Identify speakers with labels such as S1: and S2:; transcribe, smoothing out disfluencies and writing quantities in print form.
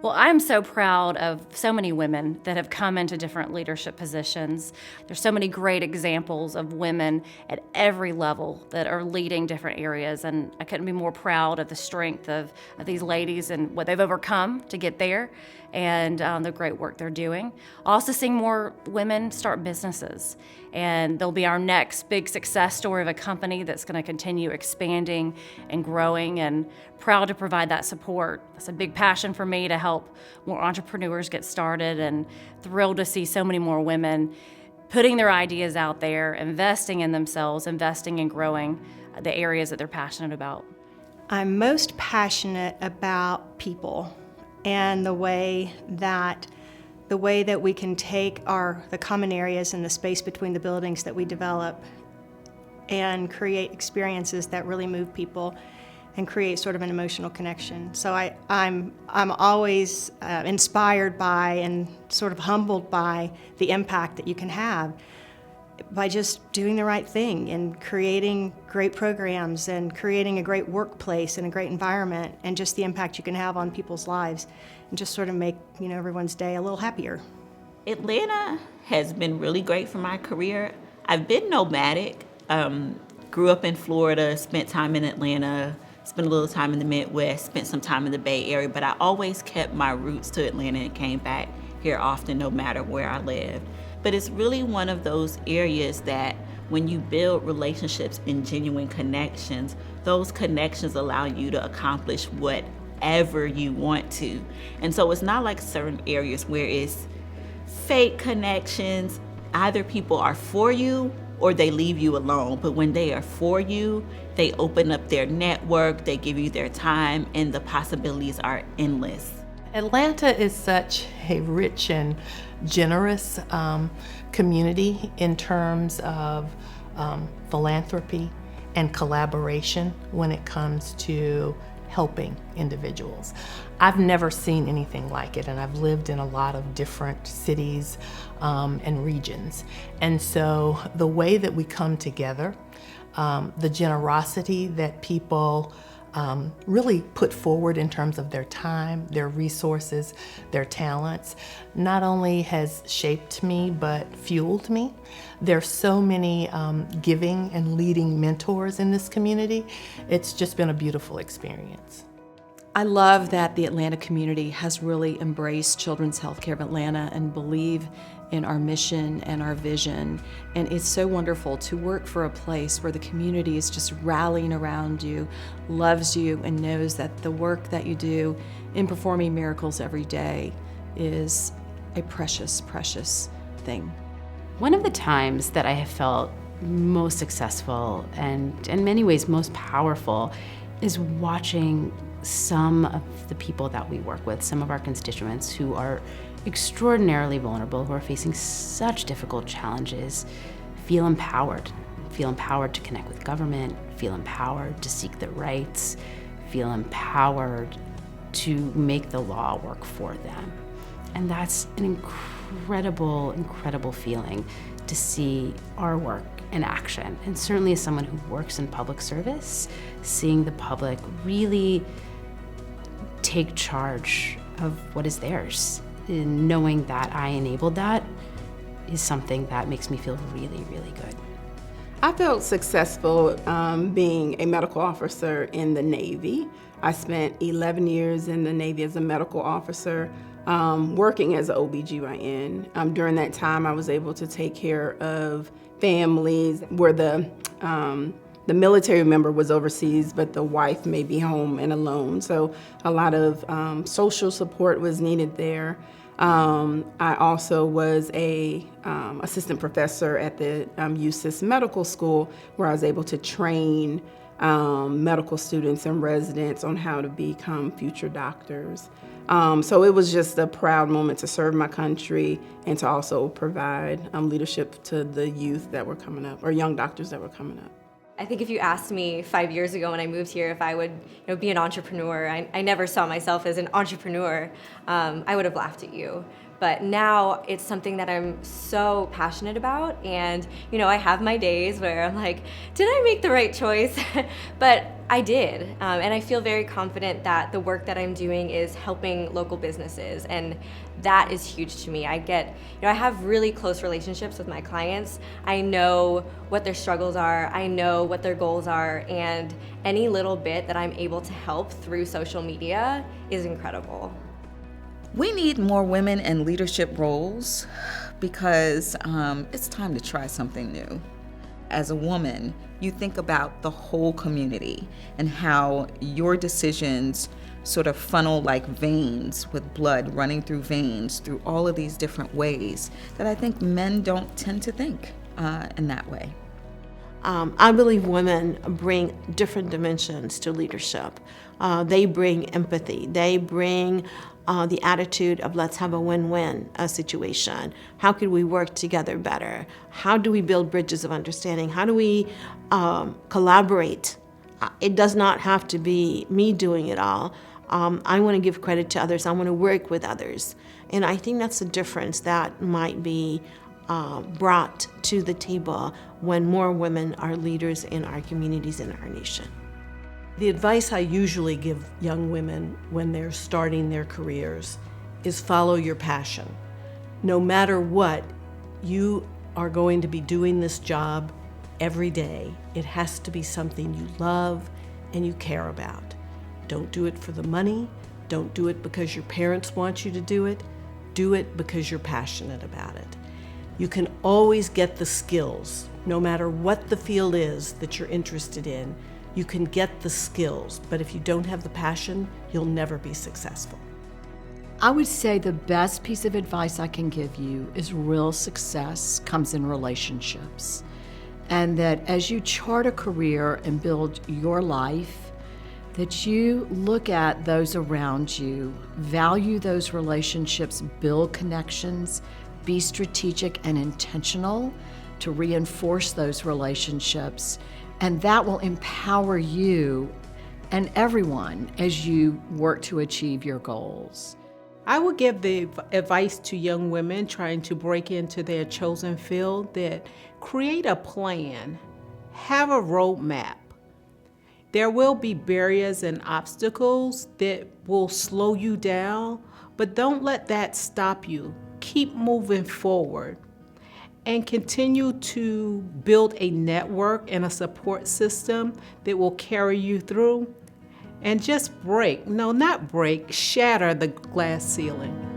S1: Well, I'm so proud of so many women that have come into different leadership positions. There's so many great examples of women at every level that are leading different areas, and I couldn't be more proud of the strength of these ladies and what they've overcome to get there, and the great work they're doing. Also seeing more women start businesses, and they'll be our next big success story of a company that's going to continue expanding and growing, and proud to provide that support. It's a big passion for me to help more entrepreneurs get started, and thrilled to see so many more women putting their ideas out there, investing in themselves, investing in growing the areas that they're passionate about.
S2: I'm most passionate about people and the way that we can take the common areas and the space between the buildings that we develop and create experiences that really move people and create sort of an emotional connection. So I'm always inspired by and sort of humbled by the impact that you can have by just doing the right thing and creating great programs and creating a great workplace and a great environment, and just the impact you can have on people's lives and just sort of make everyone's day a little happier.
S3: Atlanta has been really great for my career. I've been nomadic, grew up in Florida, spent time in Atlanta, spent a little time in the Midwest, spent some time in the Bay Area, but I always kept my roots to Atlanta and came back here often no matter where I lived. But it's really one of those areas that when you build relationships and genuine connections, those connections allow you to accomplish whatever you want to. And so it's not like certain areas where it's fake connections. Either people are for you or they leave you alone. But when they are for you, they open up their network, they give you their time, and the possibilities are endless.
S4: Atlanta is such a rich and generous community in terms of philanthropy and collaboration when it comes to helping individuals. I've never seen anything like it, and I've lived in a lot of different cities and regions. And so the way that we come together, the generosity that people really put forward in terms of their time, their resources, their talents, not only has shaped me, but fueled me. There's so many giving and leading mentors in this community. It's just been a beautiful experience.
S5: I love that the Atlanta community has really embraced Children's Healthcare of Atlanta and believe in our mission and our vision. And it's so wonderful to work for a place where the community is just rallying around you, loves you, and knows that the work that you do in performing miracles every day is a precious, precious thing.
S6: One of the times that I have felt most successful and in many ways most powerful is watching some of the people that we work with, some of our constituents who are extraordinarily vulnerable, who are facing such difficult challenges, feel empowered to connect with government, feel empowered to seek their rights, feel empowered to make the law work for them. And that's an incredible, incredible feeling to see our work in action. And certainly as someone who works in public service, seeing the public really take charge of what is theirs, and knowing that I enabled that is something that makes me feel really, really good.
S7: I felt successful being a medical officer in the Navy. I spent 11 years in the Navy as a medical officer, working as an OBGYN. During that time, I was able to take care of families where the military member was overseas, but the wife may be home and alone. So a lot of social support was needed there. I also was a assistant professor at the USIS Medical School, where I was able to train medical students and residents on how to become future doctors. So it was just a proud moment to serve my country and to also provide leadership to the youth that were coming up, or young doctors that were coming up.
S8: I think if you asked me 5 years ago when I moved here if I would be an entrepreneur, I never saw myself as an entrepreneur, I would have laughed at you. But now it's something that I'm so passionate about. And, you know, I have my days where I'm like, did I make the right choice? But I did. And I feel very confident that the work that I'm doing is helping local businesses. And that is huge to me. I have really close relationships with my clients. I know what their struggles are. I know what their goals are. And any little bit that I'm able to help through social media is incredible.
S9: We need more women in leadership roles because it's time to try something new. As a woman, you think about the whole community and how your decisions sort of funnel like veins with blood running through veins through all of these different ways that I think men don't tend to think in that way.
S4: I believe women bring different dimensions to leadership. They bring empathy. They bring the attitude of let's have a win-win situation. How could we work together better? How do we build bridges of understanding? How do we collaborate? It does not have to be me doing it all. I want to give credit to others. I want to work with others. And I think that's a difference that might be brought to the table when more women are leaders in our communities in our nation.
S10: The advice I usually give young women when they're starting their careers is follow your passion. No matter what, you are going to be doing this job every day. It has to be something you love and you care about. Don't do it for the money. Don't do it because your parents want you to do it. Do it because you're passionate about it. You can always get the skills, no matter what the field is that you're interested in. You can get the skills, but if you don't have the passion, you'll never be successful.
S11: I would say the best piece of advice I can give you is real success comes in relationships. And that as you chart a career and build your life, that you look at those around you, value those relationships, build connections, be strategic and intentional to reinforce those relationships. And that will empower you and everyone as you work to achieve your goals.
S12: I would give the advice to young women trying to break into their chosen field that create a plan, have a roadmap. There will be barriers and obstacles that will slow you down, but don't let that stop you. Keep moving forward. And continue to build a network and a support system that will carry you through. And just shatter the glass ceiling.